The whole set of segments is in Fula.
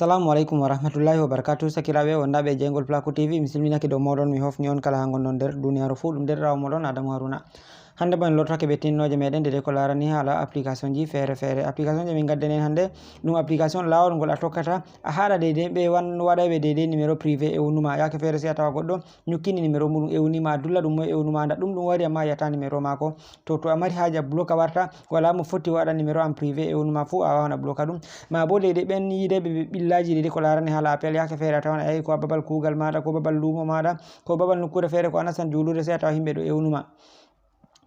Assalamu alaikum warahmatullahi wabarakatuh. Sakiraɓe wondaɓe Jaygol Pulaku TV, mi silminake dow moɗon, mi hofni on kala ha gonɗon nder duniyaru fuu. Ɗum derɗirawo moɗon Adamu Haruna. Hande bo en lortake ɓe tinnoje meɗen dede ko larani hala application ji fere fere. Application je min gaddani en hande ɗum application lawol ngol a tokkata a haɗa dede ɓe waɗayɓe dede numéro privé ewnuma. Yake fere si a tawa goɗɗo ñukkini numéro muɗum ewnima, a dulla ɗum mo ewnuma, nda ɗum wari amma yiyata numéro mako. To a mari haja a bloka warta, wala mo foti waɗa numéro am privé ewnuma fu a wawan a bloka ɗum. Ma bo dede ɓen yideɓe billaji dede ko larani hala appel, yake fere a tawan a yahi ko babal kugal maɗa, ko babal lumo maɗa, ko babal nokkure fere ko a nastan julude, sai a tawa himɓe ɗo ewnuma.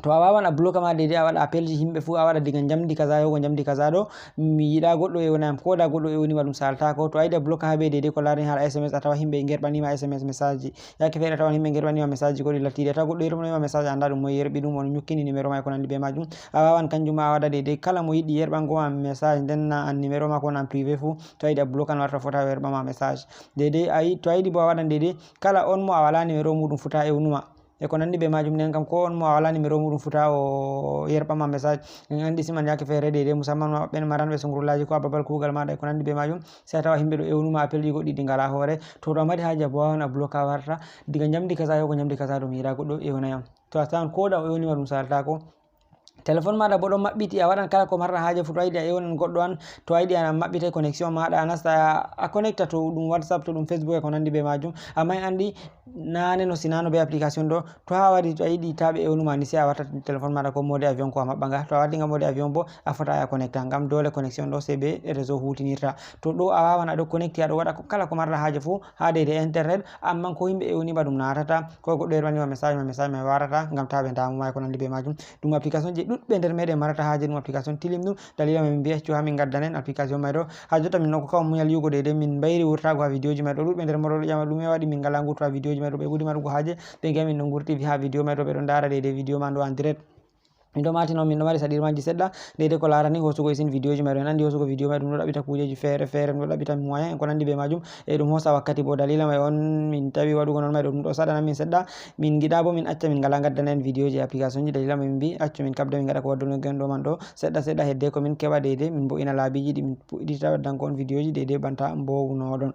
To a wawan a bloka ma dede a waɗa appel ji himɓe fu a waɗa diga jamdi kaza yahugo jamdi kaza ɗo mi yiɗa goɗɗo ewnayam, ko da goɗɗo ewnima ɗum saltako. To a yiɗi a bloka ha ɓe dede ko larani hala SMS, a tawa himɓe gerɓanima SMS message ji, yake fere a tawan himɓe gerɓanima message ji goɗɗi lattiɗi, a tawa goɗɗo yerɓanima message anda ɗum moye yerɓi ɗum, on ñukkini numéro ma ko nandi be majum. A wawan kanjum ma a waɗa dede kala mo yiɗi yerɓango ma message nden na an numéro ma ko an privé fu, to a yiɗi a blokan warta fota yerɓama message dede. To a yiɗi bo a waɗan dede kala on mo a wala numéro muɗum futa ewnuma e ko nandi be majum. Nden kam ko on mo a wala numéro muɗum futa o yerɓama message, en andi siman yake fere dede musamman maɓɓe maranɓe songrullaji ko a babal kugal maɗa e ko nandi be majum, sai a tawa himɓe ɗo ewnuma appel ji goɗɗi ɗi ngala hoore. To a mari haja bo wawan a bloka warta diga jamdi kaza yahugo jamdi kaza ɗo mi yiɗa goɗɗo ewnayam. To a tawan ko da o ewnima ɗum saltako. Téléphone maɗa bo ɗon maɓɓiti, a waɗan kala ko marɗa haje fu. To a yiɗi a ewnan goɗɗo an, to a yiɗi a maɓɓitay connexion maɗa, a nasta a connecta to ɗum WhatsApp, to ɗum Facebook e ko nandi be majum. Amma en andi nane no sinano be application ɗo, to ha waɗi to a yiɗi taɓe ewnuma ni sai a watta téléphone maɗa ko mode avion ko a maɓɓanga. To a waɗinga mode avion bo a fota a connecta, ngam dole connexion ɗo sai be réseau hutinirta. To ɗo a wawan aɗo connecti aɗo waɗa kala ko marɗa haje fu ha dede internet, amma ko himɓe ewnima ɗum natata, ko goɗɗo yerɓanima message mai warata, ngam ta ɓe damuma e ko nandi be majum. Ɗum application je ɗuɗɓe nder meɗen marata haje, ɗum application tilim ɗum, dalila min mbiya accu ha min gaddanen application mai ɗo. Ha jotta min ko kawon munyal yugo dede min bayri wurtago ha video ji mai ɗo. Ɗuɗɓe nder moɗon ɗo ƴama ɗume waɗi min ngala gurto ha video ji mai ɗo, ɓe ɓuri marugo haje ɓe giya min ɗo gurti ha video mai ɗo, ɓe ɗon dara dede video man ɗo en direct. Min ɗo mati noon min ɗo mari saɗirmaji seɗɗa dede ko larani hosugo isin video ji mai ɗo. En andi hosugo video mai ɗum ɗo ɗaɓɓita kujeji fere fere, ɗum ɗo ɗaɓɓita moyen ko nandi be majum, e ɗum hosa wakkati bo. Dalila mai on min tawi waɗugo non mai ɗo ɗum ɗo saɗana min seɗɗa. Min giɗa bo min acca min ngala gaddana en video ji application ji, dalila mai min mbi accu min kabda min gaɗa ko waddunogen ɗo man ɗo seɗɗa seɗɗa hedde ko min keɓa dede min bo ina laabiji ɗi min puɗɗita waddanko on video ji dede banta mbowunoɗon.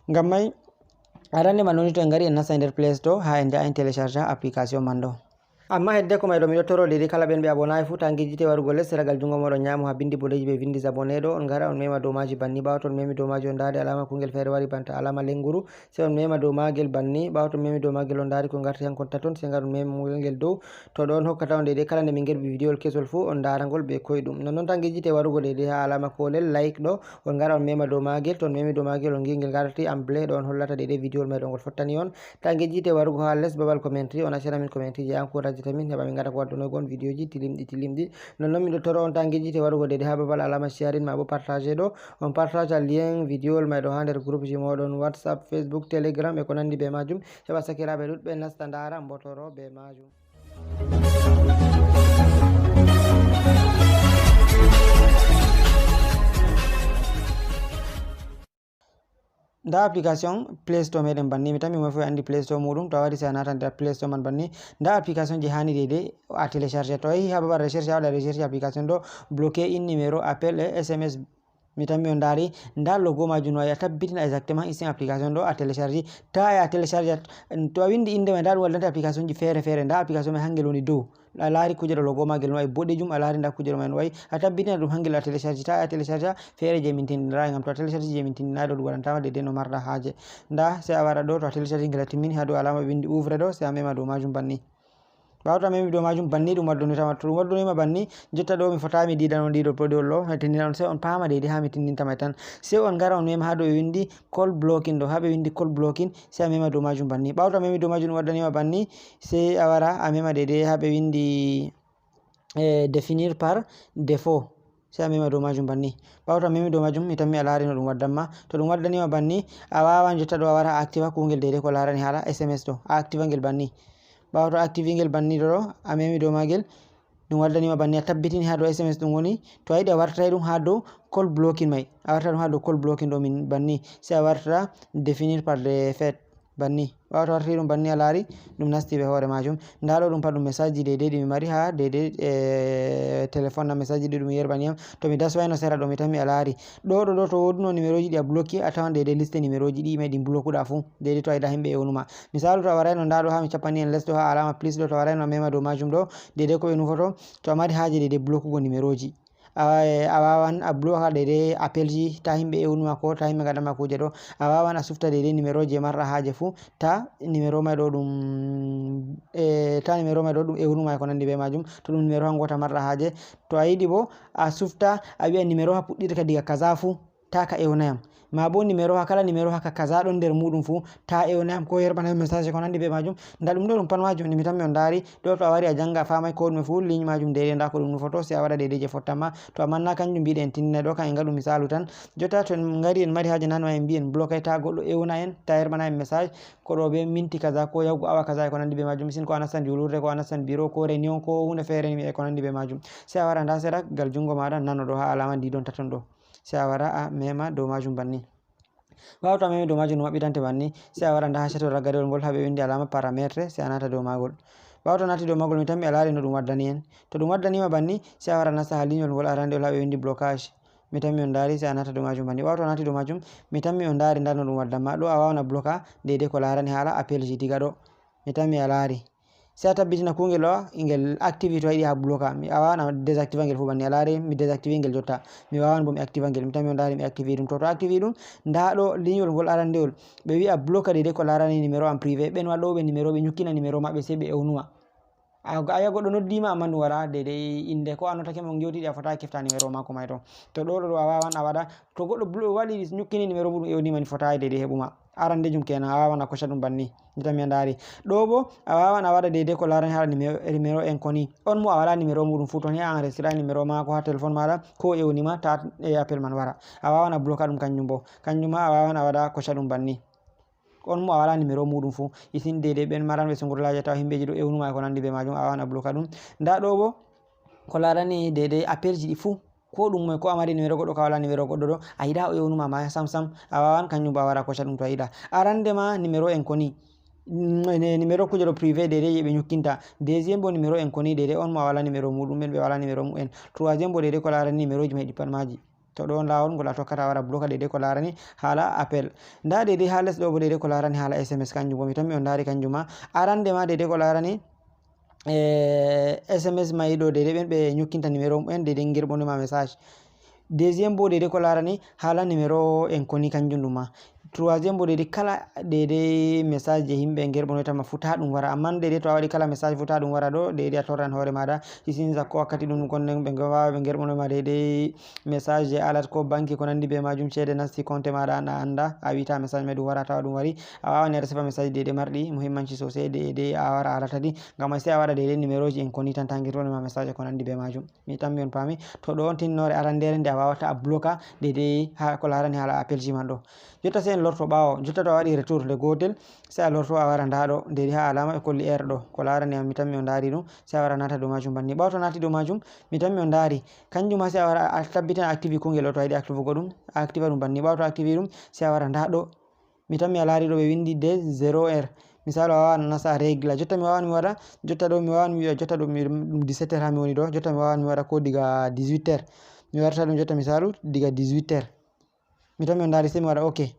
Ngam mai arande man noni to en gari en nasta nder Play Store ha en jaha en télécharge application man ɗo. Amma hedde ko mai ɗo miɗo toro dede kala ɓen ɓe abonayi fu ta gijjite warugo les seragal jungo moɗon nyamo ha bindi bodeji ɓe vindi 𝑭𝑁𝑦𝑗 ɗo, on gara on mema dow maji banni. Ɓawa to on memi dow maji on dari alama kungel fere wari banta alama lenguru, sai on mema dow magel banni. Ɓawa to on memi dow magel on dari ko garti hankon taton, sai gar on mema ngel dow. To ɗo on hokkata on dede kala nde min gerɓi videowol kesol fu on daragol be koyɗum. Nonnon tan gijjite warugo dede ha alama kolel like ɗo, on gara on mema dow magel. To on memi dow magel on gingel garti amble ɗo on hollata dede videowol mai ɗo ngol fottani on. Ta gijjite warugo ha les babal commentary, on accana min commentary je encourage min heɓa min gata waddunogon video ji tilimɗi. Nonnon miɗo toro on tan gijjite warugo dede ha babal alama sharing ma bo partage ɗo, on partage lien videowol mai ɗo ha nder groupe ji moɗon WhatsApp, Facebook, Telegram e ko nandi be majum, heɓa sakiraɓe ɗuɗɓe nasta ndara mbotoro be majum. Nda application Play Store meɗen banni, mi tammi mo fu andi Play Store muɗum. To a wari sai a nata nder Play Store man banni, nda application je hani dede a télécharger. To a yehi ha babal recherche a waɗa recherche application ɗo bloqué in numéro appel et SMS, mi tammi on dari nda logo majum no a tabbitina exactement isin application ɗo a télécharge. Ta a télécharge to a windi inde mai nda ɗum wallante application ji fere fere, nda application mai hangel woni dow, a laari kujero logo magel no wayi boɗejum, a laari nda kujero mai no wayi, a tabbitina ɗum hangel a télécharge. Ta a télécharge fere je min tindinai, ngam to a télécharge je min tindinai ɗo ɗum waɗantama dede no marɗa haje. Nda sai a wara ɗo, to a télécharge ngel a timmini ha dow alama windi ouvre ɗo, sai a mema dow majum banni. Ɓawa to a memi dow majum banni ɗum waddunitama. To ɗum waddunima banni jotta ɗo mi fotata mi diɗa on ɗiɗo boɗewol ɗo mi tindina on, sai on pama dede ha mi tindinta mai tan, sai on gara on mema ha dow ɓe windi call blocking ɗo, ha ɓe windi call blocking, sai a mema dow majum banni. Ɓawa to a memi dow majum ɗum waddanima banni, sai a wara a mema dede ha ɓe windi définir par défaut, sai a mema dow majum banni. Ɓawa to a memi dow majum mi tammi a laari no ɗum waddanma. To ɗum waddanima banni a wawan jotta ɗo a wara a activa kungel dede ko larani hala SMS ɗo, a activa ngel banni. Ɓawa to a active ngel banni ɗo a memi dow magel ɗum waddanima banni, a tabbitini ha dow SMS ɗum woni. To a yiɗi a wartata ɗum ha dow call blocking mai, a wartata ɗum ha dow call blocking ɗo min banni, sai a wartata définir par défaut, banni ɓawo to wartiri ɗum banni a laari ɗum nasti ɓe hoore majum. Nda ɗo ɗum pat ɗum message ji deidei ɗi mi mari ha deidei téléphone na message ji ɗi ɗum yerbaniyam. To mi daswayno sera ɗo mi tan mi a laari ɗo to wodno numéro ji ɗi a bloqué a tawan deidei liste numéro ji ɗi ɗi bloquuɗa fu deidei to a yiɗa himɓe ewnuma. Misalu to a warayno nda ɗo ha mi cappani en les ɗo ha alama plus ɗo to a warayno a mema dow majum ɗo deidei ko ɓe nufoto to a mari haaje deidei bloquugo numéro ji a wawan a bloquea deidei appels ji ta himɓe ewnuma ko ta himɓe gaɗanma kuje ɗo a wawan a sufta deidei numéro je marɗa haaje fu ta numéro mai ɗo ɗum ɗum ewnuma e ko nandi be majum. To ɗum numéro ha gota marɗa haaje to a yiɗi bo a sufta a wi'a numéro ha puɗɗirta diga kaza fu ta ka ewnayam ma bo numéro ha kala numéro haka kaza ɗon nder muɗum fu ta ewnayam ko yerɓanayam message ko nandi be majum. Nda ɗum ɗo ɗum pat majum mi tan mi on dari ɗo to a wari a janga a famai ko ɗume fu ligne majum deidei nda ko ɗum nufoto sai a waɗa deidei je fottanma. To amma na kanjum mbiɗen en tindinai ɗo kan en gaɗu misalu tan jotta to en gari en mari haaje nano en mbi en bloquai ta goɗɗo ewna en ta yerɓana en message ko ɗo be minti kaza ko yahugo awa kaza e ko nandi be majum sin ko a nastan julurde ko a nastan bureau ko réunion ko hunde fere ni e ko nandi be majum sai a wara nda sera gal jungo maɗa nano ɗo ha alama ndi ɗon taton ɗo sai a wara a mema dow majum banni. Ɓawo to a memi dow majum no maɓɓitante banni sai a wara nda ha chato raggarewol ngol ha ɓe windi alama paramétre sai a nata dow magol. Ɓawo to nati dow magol mi tan mi a laari no ɗum waddani en to ɗum waddanima banni sai a wara nasta ha lignol ngol arandewol ha ɓe windi blocage mi tan mi on dari sai a nata dow majum banni. Ɓawo to a nati dow majum mi tan mi on dari nda no ɗum waddanma ɗo a wawan a bloquea deidei ko larani hala appel ji diga ɗo mi tan mi a laari sai a tabbitina kungel ɗo ngel active to a yiɗi ha bloquea a wawan a désactiva ngel fu banni a laari mi désactive ngel jotta mi wawan bo mi activa ngel mi tan mi on dari mi active ɗum to active ɗum nda ɗo lignol ngol arandewol ɓe wi'a bloquea deidei ko larani numéro en privé ɓen waɗoɓe numéro ɓe ñukkina numéro maɓɓe sai ɓe ewnuma a yi'a goɗɗo noddima amma ɗum waɗa deidei inde ko a notake mo gewtiɗi a fota kefta numéro mako mai to ɗo a wawan a waɗa to goɗɗo waɗi ñukkini numéro muɗum ewnima ni fotayi deidei heɓuma arandejum kenan a wawan a koca ɗum banni mi tan mi a dari ɗo bo a wawan a waɗa deidei ko larani hala numéro en koni on mo a wala numéro muɗum fu to ni a enregistré numéro mako ha téléphone maɗa ko ewnima ta appel man wara a wawan a bloquea ɗum kanjum bo kanjum ma a wawan a waɗa koca ɗum banni on mo a wala numéro muɗum fu isin deidei ɓen maranɓe sungurlaje taw himɓeji ɗo ewnuma e ko nandi be majum a wawan a bloquea ɗum. Nda ɗo bo ko larani deidei appels ji ɗi fu ko ɗum moy ko a mari numéro goɗɗo ka wala numéro goɗɗo ɗo a yiɗa o ewnuma ma sam a wawan kanjum bo a wara koca ɗum to a yiɗa. Arandema numéro en koni numéro kuje ɗo privé deidei je ɓe ñukkinta. Deuxiéme bo numéro en koni deidei on mo a wala numéro muɗum ɓen ɓe wala numéro mu'en. Troisiéme bo deidei ko larani numéro ji mai ɗi pat maji to ɗon lawol ngol a tokkata a wara bloquea deidei ko larani hala appel. Nda deidei ha les ɗo bo deidei ko larani hala SMS kanjum bo mi tan mi on dari kanjum ma arande ma deidei ko larani SMS mai ɗo deidei ɓen ɓe ñukkinta numéro mu'en deidei gerɓondema message. Deuxiéme bo deidei ko larani hala numéro en koni kanjum ɗum ma. Troisiéme bo deidei kala deidei message je himɓe gerɓonotama fu ta ɗum wara amma deidei to a waɗi kala message fu ta ɗum wara ɗo deidei a torran hoore maɗa isin zakko wakkati ɗum gonɗen ɓe wawa ɓe gerɓonoma deidei message je alat ko banque ko nandi be majum cede nasti compte maɗa an a anda a wita message mai ɗum wara tawa ɗum wari a wawan a resifa message deidei marɗi muhimmanci sosai deidei a wara a latadi ngam sai a waɗa deidei numéro ji en koni tan ta gerɓonoma message ko nandi be majum mi tan mi on paami to ɗo on tinnore arandere nde a wawata a bloquea deidei ha ko larani hala appel ji man ɗo. Jotta sai en lorto ɓawo jotta to a waɗi retour nde gotel sai a lorto a wara nda ɗo deidei ha alama e kolli air ɗo ko larani am mi tan mi on dari ɗum sai a wara nata dow majum banni. Ɓawo to nati dow majum mi tan mi on dari kanjum ma sai a wara a tabbitina active kungel ɗo to a yiɗi active go ɗum a activa ɗum banni. Ɓawo to active ɗum sai a wara nda ɗo mi tan mi a laari ɗo ɓe windi des 0h misalu a wawan a nasta régla jotta mi wawan mi waɗa jotta ɗo mi wawan mi wi'a jotta ɗo ɗum 17h ha mi woni ɗo jotta mi wawan mi waɗa ko diga 18h mi warta ɗum jotta misalu diga 18h mi tan mi on dari sai mi waɗa ok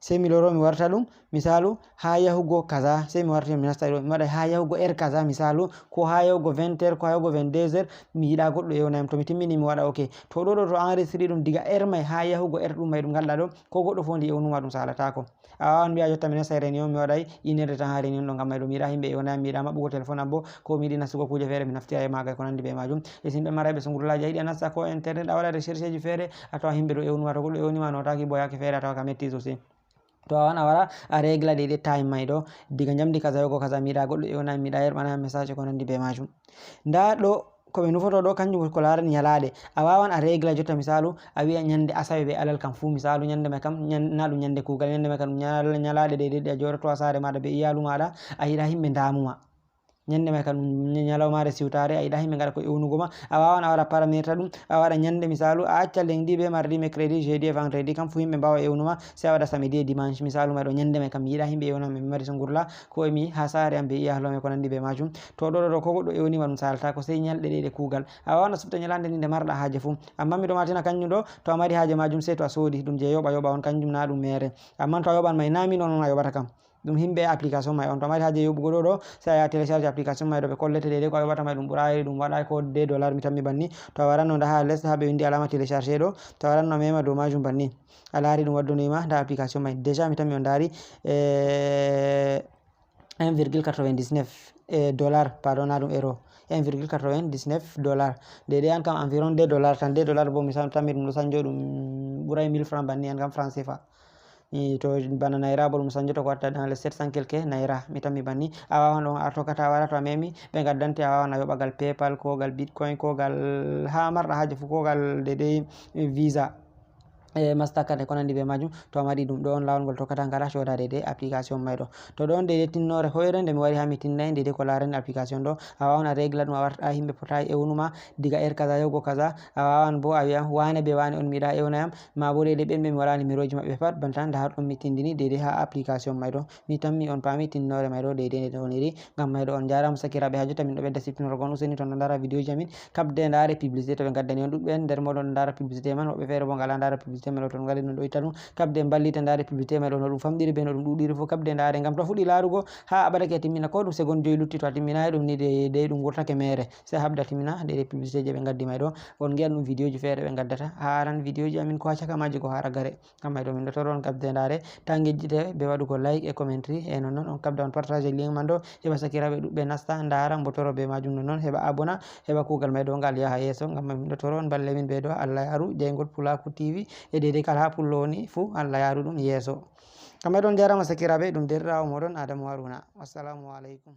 sai mi loro mi warta ɗum misalu ha yahugo kaza sai mi warta mi nasta ɗo mi waɗa ha yahugo heure kaza misalu ko ha yahugo 20h ko ha yahugo 22h mi yiɗa goɗɗo ewnayam to mi timmini mi waɗa ok to ɗo to enregistré ɗum diga heure mai ha yahugo heure ɗum mai ɗum galɗa ɗo ko goɗɗo fof ndi ewnuma ɗum salatako. A wawan mbi'a jotta mi nastai réunion mi waɗai inirde tan ha réunion ɗo ngam mai ɗum mi yiɗa himɓe ewnayam mi yiɗa maɓɓugo téléphone am bo ko mi yiɗi nastugo kuje fere mi naftira e maga ko nandi be majum e sin ɓe maraiɓe sungurlaji a yiɗi a nasta ko internet a waɗa recherche ji fere a tawa himɓe ɗo ewnuma to goɗɗo ewnima notaki bo yake fere a tawa ka metti sosai to a wawan a wara a régla deidei time mai ɗo diga jamdi kaza yahugo kaza mi yiɗa goɗɗo ewnayam mi yiɗa yerɓanayam message ko nandi be majum. Nda ɗo ko ɓe nufoto ɗo kanjum ko larani nyalaɗe a wawan a régla jotta misalu a wi'a nyande asawe be alal kam fu misalu nyande mai kam na ɗum nyande kugal nyande mai kam ɗum nyalaɗe deidei ɗe a joɗoto ha sare maɗa be iyalu maɗa a yiɗa himɓe damuma nyande mai kan nyalawmare siwtare a yiɗa himɓe ngara ko ewnugo ma a wawan a waɗa parametre ɗum a waɗa nyande misalu a acca lengdi be mardi mercredi jeudi et vendredi kam fu himɓe mbawa ewnuma sai a waɗa samedi et dimanche misalu mai ɗo nyande mai kam mi yiɗa himɓe ewna mi mari so gurla ko emi ha sare am be iyalo ko nandi be majum to ɗo ko goɗɗo ewnima ɗum salata ko sai nyalɗe ɗe kugal a wawan a subta nyalande nde marɗa haaje fu amma miɗo matina kanjum ɗo to a mari haaje majum sai to a sodi ɗum je yoɓa on kanjum na ɗum mere amma to a yoɓan mai na min on a yoɓata kam ɗum himɓe application mai on to mari haje yoɓugo ɗo sai a yaha télécharge application mai ɗo ɓe kollete dede ko a yoɓata mai ɗum ɓuray ɗum waɗa ko $2 mi tammi banni to a waranno nda ha less ha ɓe windi alama télécharge ɗo to a waranno a mema dow majum banni a laari ɗum waddunima nda application mai déjà mi tammi on dari 1,99 pardon na ɗum euro 1,99 dede an kam environ $2 tan $2 bo mi tammi ɗum ɗo sanjo ɗum ɓuray 1000 francs banni an kam franc CFA to bana naira bo ɗum sanjoto ko watta dans les 700 quelque naira mi tammi banni a wawan ɗon a tokkata a wara to a memi ɓe gaddante a wawan a yoɓagal paypal ko gal bitcoin ko gal ha marɗa haje fu ko gal dede visa mastercard ko nandi be majum to amari ɗum ɗo on lawol ngol tokkata ngara coda dede application mai ɗo to ɗon dede tinnore hoyre nde mi wari ha mi tinnai dede ko larani application ɗo a wawan a regla ɗum a warta himɓe potai ewnuma diga heure kaza yahugo kaza a wawan bo a wiya wane be wane on mi yiɗa ewnayam ma bo dede ɓen ɓe mi wala numéroji maɓɓe pat banta nda har ɗon mi tindini dede ha application mai ɗo mi tammi on pami tinnore mai ɗo dede nde woniri ngam mai ɗo on jarama sakiraɓe ha jotta min ɗo ɓedda siftinorgo on useni to on dara vidéo ji amin kabde ndare publicité to ɓe gaddani on ɗuɗɓe nder moɗon ndara publicité man woɓɓe feere bo ngala ndara publicité mai ɗo to ngali ɗum ɗo itta ɗum kabde ballite ndare publicité mai ɗo no ɗum famɗiri be no ɗum ɗuɗiri fu kabde ndare ngam to fuɗi larugo ha a ɓadake a timmina ko ɗum seconde joyi lutti to a timminayi ɗum ni de ɗum wurtake mere sai habda timmina de publicité je ɓe gaddi mai ɗo on giyan ɗum vidéo ji feere ɓe gaddata ha aran vidéo ji amin ko ha caka maji ko ha ragare ngam mai ɗo min ɗo toro on kabde ndare ta gejjite be waɗugo like e commentary e nonnon on kabda on partage link man ɗo heɓa sakiraɓe ɗuɓɓe nasta ndara bo toro be majum nonnon heɓa abona heɓa kugal mai ɗo ngal yaha yeso ngam mai min ɗo toro on balle min ɓe ɗo Allah yaru Jaygol Pulaku TV e dede kala ha pullo woni fu Allah yaru ɗum yeso kamɓe ɗon jarama sakiraɓe ɗum derɗirawo moɗon Adamu Haruna. Wassalamu alaikum.